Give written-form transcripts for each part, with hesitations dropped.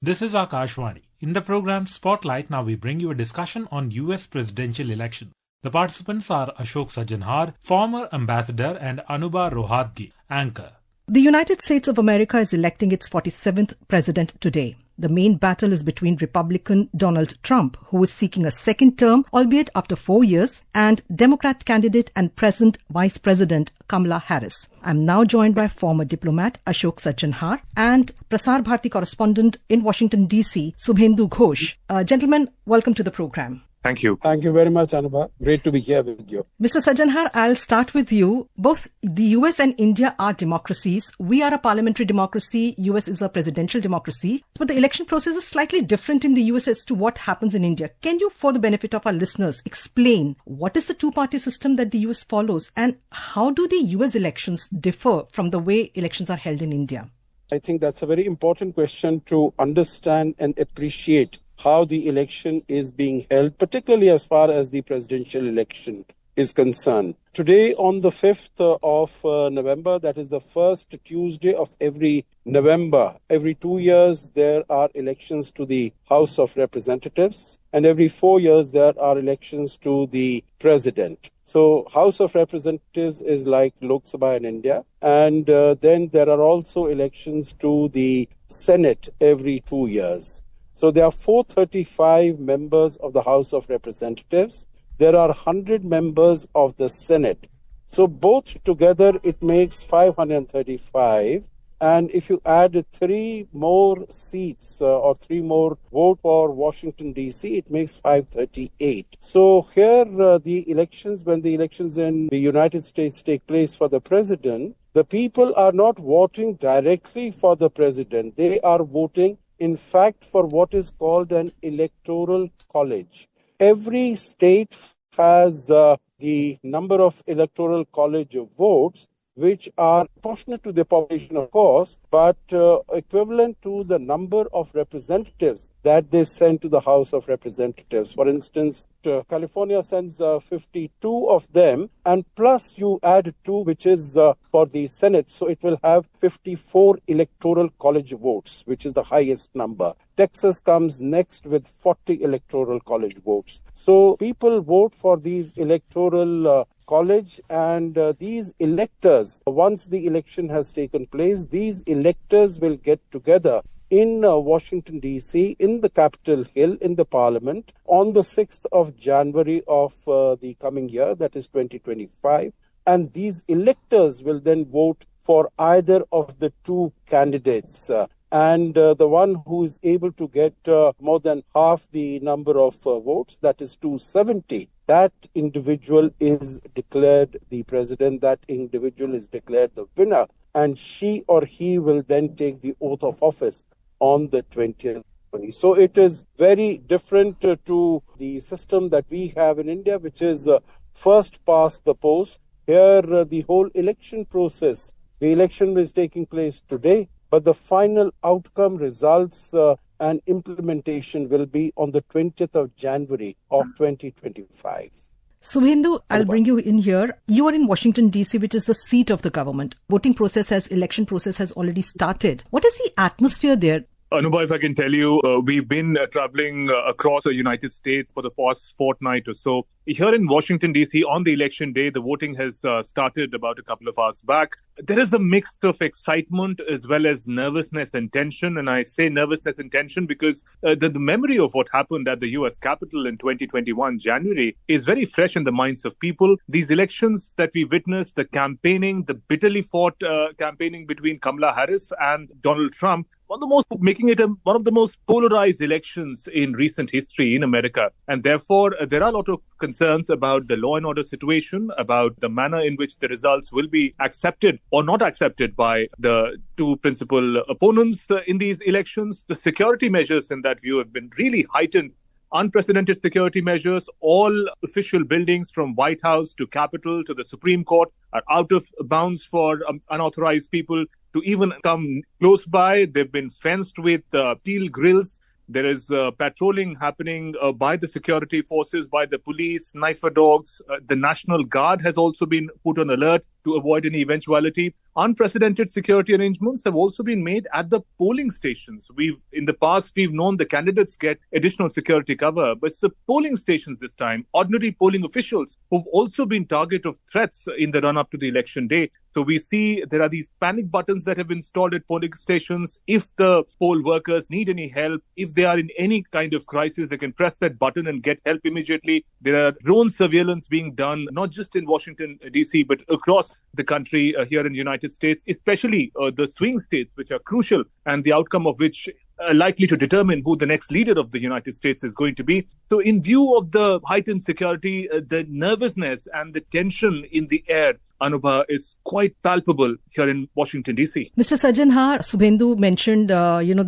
This is Akashvani. In the program Spotlight, now we bring you a discussion on US presidential election. The participants are Ashok Sajjanhar, former ambassador, and Anubha Rohatgi, anchor. The United States of America is electing its 47th president today. The main battle is between Republican Donald Trump, who is seeking a second term, albeit after 4 years, and Democrat candidate and present Vice President Kamala Harris. I'm now joined by former diplomat Ashok Sajjanhar and Prasar Bharati correspondent in Washington, D.C., Subhendu Ghosh. Gentlemen, welcome to the program. Thank you. Thank you very much, Anubha. Great to be here with you. Mr. Sajjanhar, I'll start with you. Both the US and India are democracies. We are a parliamentary democracy. US is a presidential democracy. But the election process is slightly different in the US as to what happens in India. Can you, for the benefit of our listeners, explain what is the two-party system that the US follows and how do the US elections differ from the way elections are held in India? I think that's a very important question to understand and appreciate how the election is being held, particularly as far as the presidential election is concerned. Today, on the 5th of November, that is the first Tuesday of every November, every 2 years, there are elections to the House of Representatives, and every 4 years, there are elections to the President. So, House of Representatives is like Lok Sabha in India, and then there are also elections to the Senate every 2 years. So there are 435 members of the House of Representatives. There are 100 members of the Senate. So both together, it makes 535. And if you add 3 more seats or 3 more vote for Washington, D.C., it makes 538. So here the elections, when the elections in the United States take place for the president, the people are not voting directly for the president. They are voting in fact, for what is called an electoral college. Every state has the number of electoral college votes, which are proportionate to the population, of course, but equivalent to the number of representatives that they send to the House of Representatives. For instance, California sends 52 of them, and plus you add 2, which is for the Senate. So it will have 54 electoral college votes, which is the highest number. Texas comes next with 40 electoral college votes. So people vote for these electoral college, and these electors, once the election has taken place, these electors will get together in Washington, D.C., in the Capitol Hill, in the Parliament, on the 6th of January of the coming year, that is 2025. And these electors will then vote for either of the 2 candidates. And the one who is able to get more than half the number of votes, that is 270, that individual is declared the president, that individual is declared the winner, and she or he will then take the oath of office on the 20th. So it is very different to the system that we have in India, which is first past the post. Here, the whole election process, the election is taking place today, but the final outcome, results and implementation will be on the 20th of January of 2025. Subhendu, I'll bring you in here. You are in Washington, D.C., which is the seat of the government. Election process has already started. What is the atmosphere there? Anubha, if I can tell you, we've been traveling across the United States for the past fortnight or so. Here in Washington, D.C., on the election day, the voting has started about a couple of hours back. There is a mix of excitement as well as nervousness and tension. And I say nervousness and tension because the memory of what happened at the U.S. Capitol in 2021 January is very fresh in the minds of people. These elections that we witnessed, the campaigning, the bitterly fought campaigning between Kamala Harris and Donald Trump, making it one of the most polarized elections in recent history in America. And therefore, there are a lot of concerns about the law and order situation, about the manner in which the results will be accepted or not accepted by the 2 principal opponents in these elections. The security measures in that view have been really heightened. Unprecedented security measures. All official buildings from White House to Capitol to the Supreme Court are out of bounds for unauthorized people to even come close by. They've been fenced with steel grills There is patrolling happening by the security forces, by the police, sniper dogs. The National Guard has also been put on alert to avoid any eventuality. Unprecedented security arrangements have also been made at the polling stations. In the past, we've known the candidates get additional security cover, but it's the polling stations this time, ordinary polling officials who've also been target of threats in the run-up to the election day. So we see there are these panic buttons that have been installed at polling stations. If the poll workers need any help, if they are in any kind of crisis, they can press that button and get help immediately. There are drone surveillance being done, not just in Washington, D.C., but across the country here in the United States, especially the swing states, which are crucial, and the outcome of which likely to determine who the next leader of the United States is going to be. So in view of the heightened security, the nervousness and the tension in the air, Anubha, is quite palpable here in Washington, D.C. Mr. Sajjanhar, Subhendu mentioned,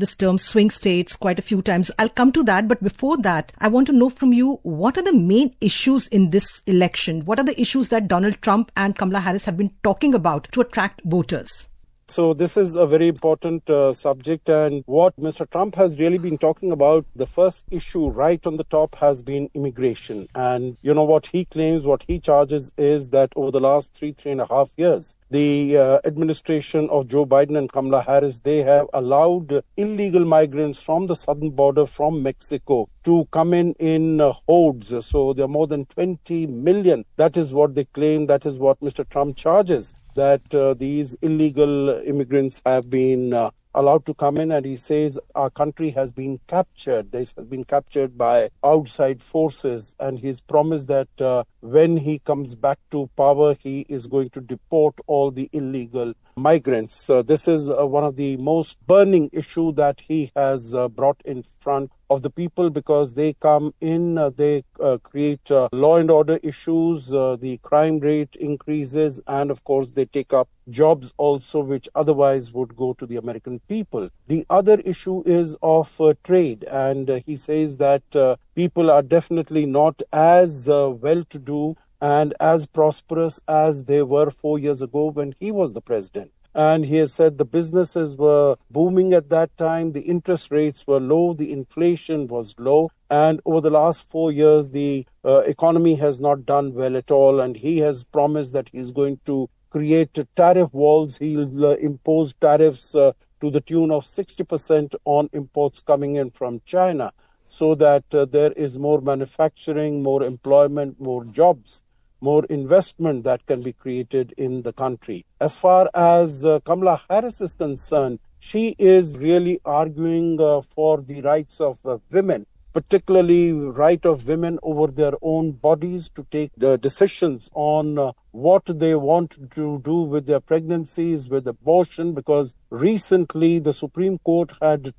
this term swing states quite a few times. I'll come to that. But before that, I want to know from you, what are the main issues in this election? What are the issues that Donald Trump and Kamala Harris have been talking about to attract voters? So this is a very important subject, and what Mr. Trump has really been talking about, the first issue right on the top has been immigration. And what he claims, what he charges is that over the last three and a half years, the administration of Joe Biden and Kamala Harris, they have allowed illegal migrants from the southern border from Mexico to come in hordes. So there are more than 20 million. That is what they claim. That is what Mr. Trump charges, that these illegal immigrants have been allowed to come in, and he says our country has been captured. This has been captured by outside forces, and he's promised that when he comes back to power, he is going to deport all the illegal migrants. This is one of the most burning issue that he has brought in front of the people, because they come in, they create law and order issues, the crime rate increases, and of course they take up jobs also which otherwise would go to the American people. The other issue is of trade, and he says that people are definitely not as well-to-do and as prosperous as they were 4 years ago when he was the president. And he has said the businesses were booming at that time, the interest rates were low, the inflation was low, and over the last 4 years, the economy has not done well at all. And he has promised that he's going to create tariff walls. He'll impose tariffs to the tune of 60% on imports coming in from China, so that there is more manufacturing, more employment, more jobs, more investment that can be created in the country. As far as Kamala Harris is concerned, she is really arguing for the rights of women, particularly right of women over their own bodies to take the decisions on what they want to do with their pregnancies, with abortion, because recently the Supreme Court had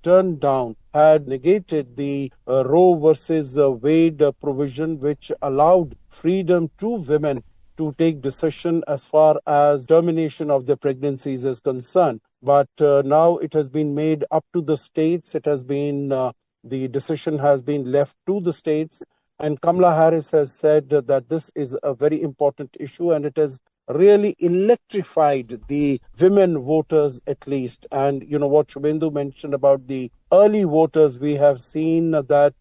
negated the Roe versus Wade provision, which allowed freedom to women to take decision as far as termination of their pregnancies is concerned. But now it has been made up to the states. It has been the decision has been left to the states, and Kamala Harris has said that this is a very important issue, and it has really electrified the women voters at least. And what Shubhendu mentioned about the early voters, we have seen that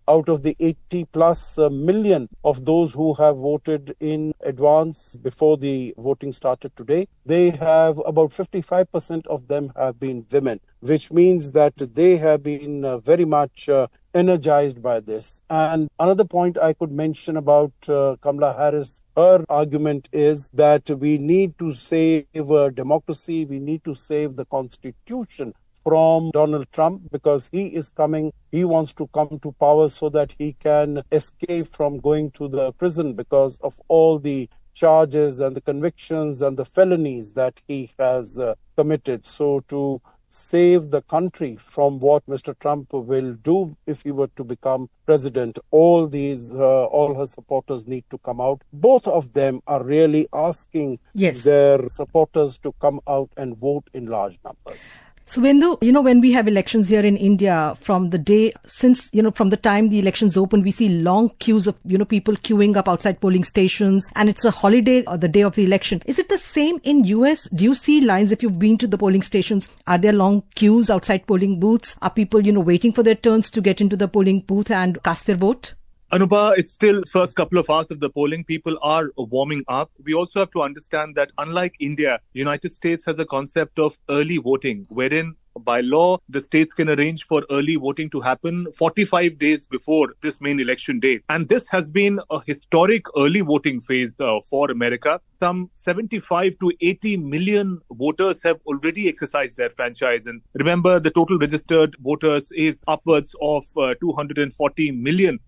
out of the 80 plus million of those who have voted in advance before the voting started today, they have about 55% of them have been women, which means that they have been very much energized by this. And another point I could mention about Kamala Harris, her argument is that we need to save democracy, we need to save the Constitution from Donald Trump, because he wants to come to power so that he can escape from going to the prison because of all the charges and the convictions and the felonies that he has committed. So to save the country from what Mr. Trump will do if he were to become president, all her supporters need to come out. Both of them are really asking their supporters to come out and vote in large numbers. So, Vendu, when we have elections here in India, from the day since, from the time the elections open, we see long queues of, people queuing up outside polling stations, and it's a holiday or the day of the election. Is it the same in US? Do you see lines if you've been to the polling stations? Are there long queues outside polling booths? Are people, waiting for their turns to get into the polling booth and cast their vote? Anubha, it's still first couple of hours of the polling. People are warming up. We also have to understand that unlike India, United States has a concept of early voting, wherein by law, the states can arrange for early voting to happen 45 days before this main election day. And this has been a historic early voting phase for America. Some 75 to 80 million voters have already exercised their franchise. And remember, the total registered voters is upwards of 240 million.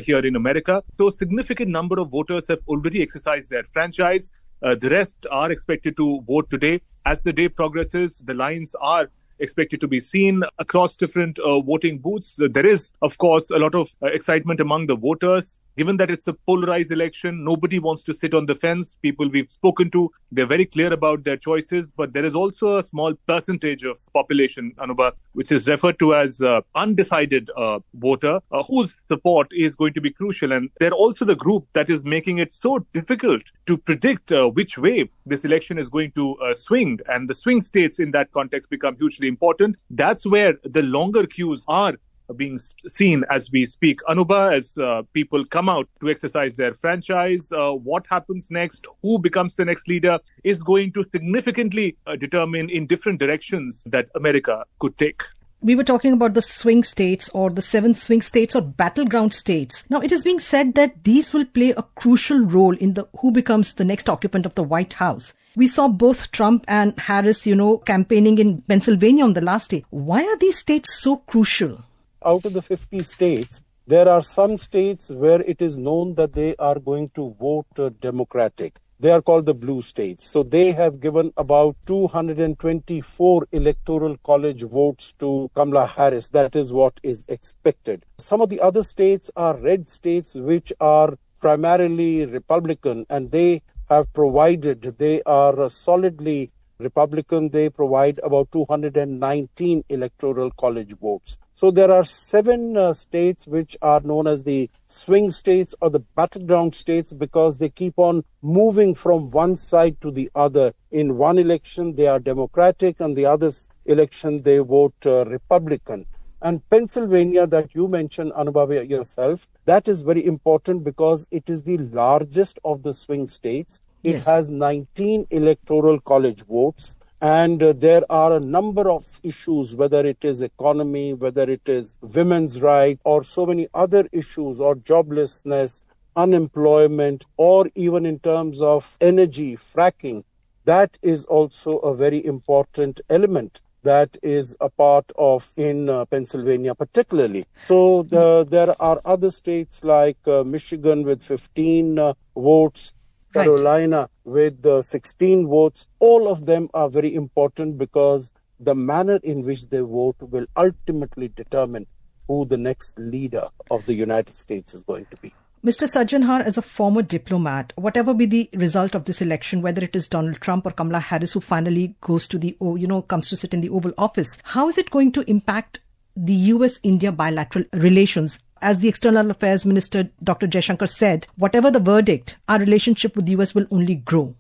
Here in America. So a significant number of voters have already exercised their franchise. The rest are expected to vote today. As the day progresses, the lines are expected to be seen across different voting booths. There is, of course, a lot of excitement among the voters. Given that it's a polarized election, nobody wants to sit on the fence. People we've spoken to, they're very clear about their choices. But there is also a small percentage of population, Anubha, which is referred to as undecided voter, whose support is going to be crucial. And they're also the group that is making it so difficult to predict which way this election is going to swing. And the swing states in that context become hugely important. That's where the longer queues are being seen as we speak. Anubha, as people come out to exercise their franchise, what happens next, who becomes the next leader, is going to significantly determine in different directions that America could take. We were talking about the swing states or the 7 swing states or battleground states. Now, it is being said that these will play a crucial role in who becomes the next occupant of the White House. We saw both Trump and Harris, campaigning in Pennsylvania on the last day. Why are these states so crucial? Out of the 50 states, there are some states where it is known that they are going to vote Democratic. They are called the blue states. So they have given about 224 electoral college votes to Kamala Harris. That is what is expected. Some of the other states are red states, which are primarily Republican, and they are solidly Republican. They provide about 219 electoral college votes. So there are 7 states which are known as the swing states or the battleground states because they keep on moving from one side to the other. In one election, they are Democratic, and the other election, they vote Republican. And Pennsylvania that you mentioned, Anubha, yourself, that is very important because it is the largest of the swing states. It has 19 electoral college votes. And there are a number of issues, whether it is economy, whether it is women's rights, or so many other issues, or joblessness, unemployment, or even in terms of energy, fracking. That is also a very important element that is a part of in Pennsylvania particularly. So there are other states like Michigan with 15 votes, Carolina with 16 votes. All of them are very important because the manner in which they vote will ultimately determine who the next leader of the United States is going to be. Mr. Sajjanhar, as a former diplomat, whatever be the result of this election, whether it is Donald Trump or Kamala Harris who finally goes to comes to sit in the Oval Office, how is it going to impact the US-India bilateral relations? As the External Affairs Minister, Dr. Jaishankar said, whatever the verdict, our relationship with the US will only grow.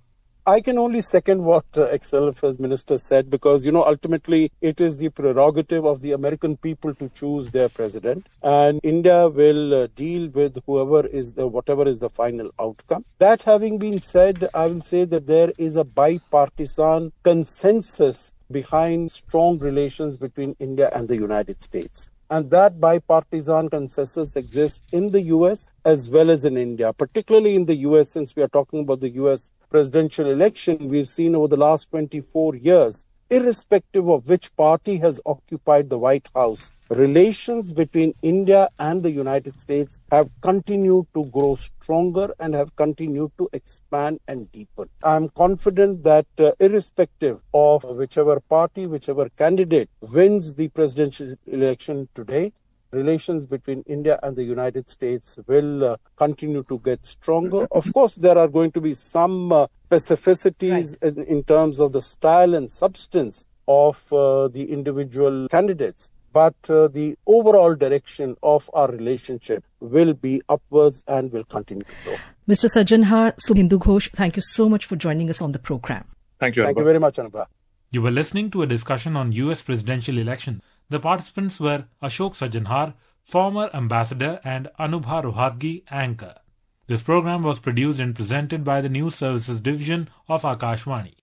I can only second what External Affairs Minister said because, ultimately it is the prerogative of the American people to choose their president, and India will deal with whatever is the final outcome. That having been said, I will say that there is a bipartisan consensus behind strong relations between India and the United States. And that bipartisan consensus exists in the US as well as in India, particularly in the US, since we are talking about the US presidential election. We've seen over the last 24 years, irrespective of which party has occupied the White House, relations between India and the United States have continued to grow stronger and have continued to expand and deepen. I'm confident that irrespective of whichever party, whichever candidate wins the presidential election today, relations between India and the United States will continue to get stronger. Of course, there are going to be some specificities in terms of the style and substance of the individual candidates, but the overall direction of our relationship will be upwards and will continue to grow. Mr. Sajjanhar, Hindu Ghosh, thank you so much for joining us on the program. Thank you, Anubha. Thank you very much, Anubha. You were listening to a discussion on US presidential election. The participants were Ashok Sajjanhar, former ambassador, and Anubha Rohatgi, anchor. This program was produced and presented by the News Services Division of Akashvani.